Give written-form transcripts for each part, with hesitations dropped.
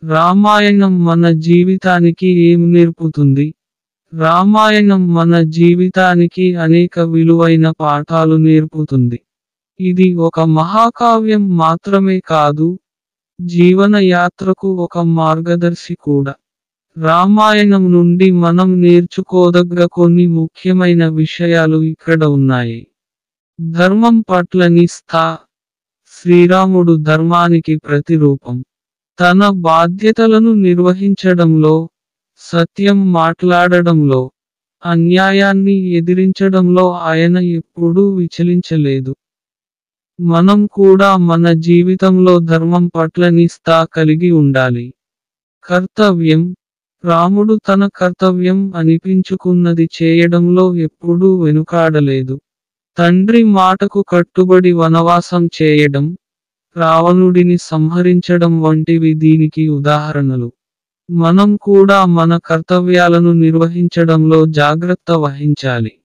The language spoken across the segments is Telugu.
రామాయణం మన జీవితానికి ఏం నేర్పుతుంది? రామాయణం మన జీవితానికి అనేక విలువైన పాఠాలు నేర్పుతుంది. ఇది ఒక మహాకావ్యం మాత్రమే కాదు, జీవన యాత్రకు ఒక మార్గదర్శి కూడా. రామాయణం నుండి మనం నేర్చుకోదగ్గ కొన్ని ముఖ్యమైన విషయాలు ఇక్కడ ఉన్నాయి. ధర్మం పట్ల నిష్ఠ. శ్రీరాముడు ధర్మానికి ప్రతిరూపం. తన బాధ్యతలను నిర్వహించడంలో, సత్యం మాట్లాడడంలో, అన్యాయాన్ని ఎదిరించడంలో ఆయన ఎప్పుడూ విచలించలేదు. మనం కూడా మన జీవితంలో ధర్మం పట్ల నిష్ఠ కలిగి ఉండాలి. కర్తవ్యం. రాముడు తన కర్తవ్యం అనిపించుకున్నది చేయడంలో ఎప్పుడూ వెనుకాడలేదు. తండ్రి మాటకు కట్టుబడి వనవాసం చేయడం, రావణుడిని సంహరించడం వంటివి దీనికి ఉదాహరణలు. మనం కూడా మన కర్తవ్యాలను నిర్వహించడంలో జాగ్రత్త వహించాలి.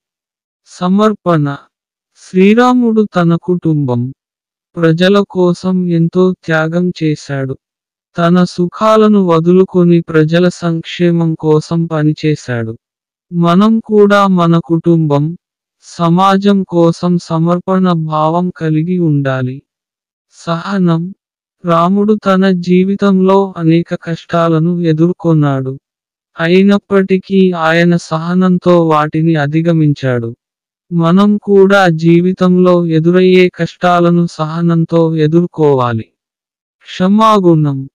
సమర్పణ. శ్రీరాముడు తన కుటుంబం, ప్రజల కోసం ఎంతో త్యాగం చేశాడు. తన సుఖాలను వదులుకొని ప్రజల సంక్షేమం కోసం పనిచేశాడు. మనం కూడా మన కుటుంబం, సమాజం కోసం సమర్పణ భావం కలిగి ఉండాలి. సహనం. రాముడు తన జీవితంలో అనేక కష్టాలను ఎదుర్కొన్నాడు. అయినప్పటికీ ఆయన సహనంతో వాటిని అధిగమించాడు. మనం కూడా జీవితంలో ఎదురయ్యే కష్టాలను సహనంతో ఎదుర్కోవాలి. క్షమాగుణం.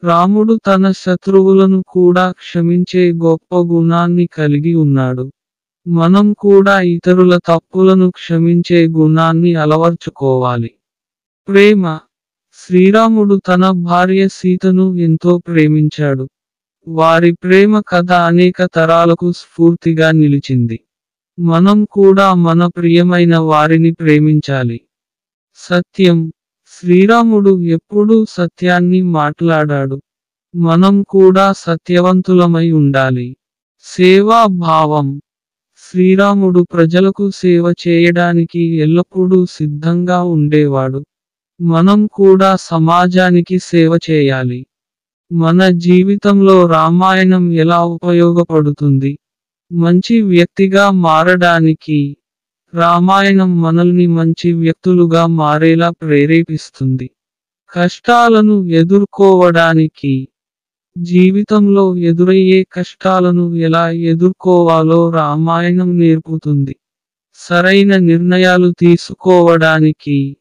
రాముడు తన శత్రువులను కూడా క్షమించే గొప్ప గుణాన్ని కలిగి ఉన్నాడు. మనం కూడా ఇతరుల తప్పులను క్షమించే గుణాన్ని అలవర్చుకోవాలి. ప్రేమ. శ్రీరాముడు తన భార్య సీతను ఎంతో ప్రేమించాడు. వారి ప్రేమ కథ అనేక తరాలకు స్ఫూర్తిగా నిలిచింది. మనం కూడా మన ప్రియమైన వారిని ప్రేమించాలి. సత్యం. శ్రీరాముడు ఎప్పుడూ సత్యాన్ని మాట్లాడాడు. మనం కూడా సత్యవంతులమై ఉండాలి. సేవా భావం. శ్రీరాముడు ప్రజలకు సేవ చేయడానికి ఎల్లప్పుడూ సిద్ధంగా ఉండేవాడు. మనం కూడా సమాజానికి సేవ చేయాలి. మన జీవితంలో రామాయణం ఎలా ఉపయోగపడుతుంది? మంచి వ్యక్తిగా మారడానికి రామాయణం మనల్ని మంచి వ్యక్తులుగా మారేలా ప్రేరేపిస్తుంది. కష్టాలను ఎదుర్కోవడానికి జీవితంలో ఎదురయ్యే కష్టాలను ఎలా ఎదుర్కోవాలో రామాయణం నేర్పుతుంది. సరైన నిర్ణయాలు తీసుకోవడానికి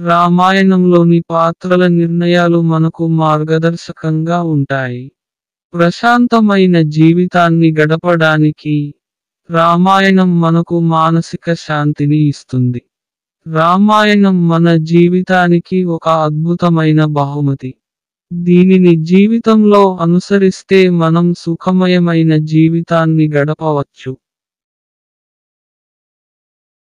రామాయణంలోని పాత్రల నిర్ణయాలు మనకు మార్గదర్శకంగా ఉంటాయి. ప్రశాంతమైన జీవితాన్ని గడపడానికి రామాయణం మనకు మానసిక శాంతిని ఇస్తుంది. రామాయణం మన జీవితానికి ఒక అద్భుతమైన బహుమతి. దీనిని జీవితంలో అనుసరిస్తే మనం సుఖమయమైన జీవితాన్ని గడపవచ్చు.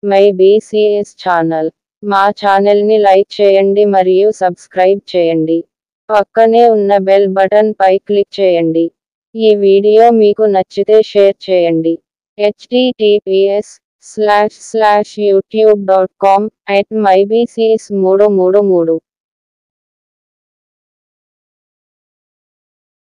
My BCs channel. మా ఛానల్ని లైక్ చేయండి మరియు సబ్స్క్రైబ్ చేయండి. పక్కనే ఉన్న బెల్ బటన్ పై క్లిక్ చేయండి. ఈ వీడియో మీకు నచ్చితే షేర్ చేయండి. https://youtube.com/mybcs333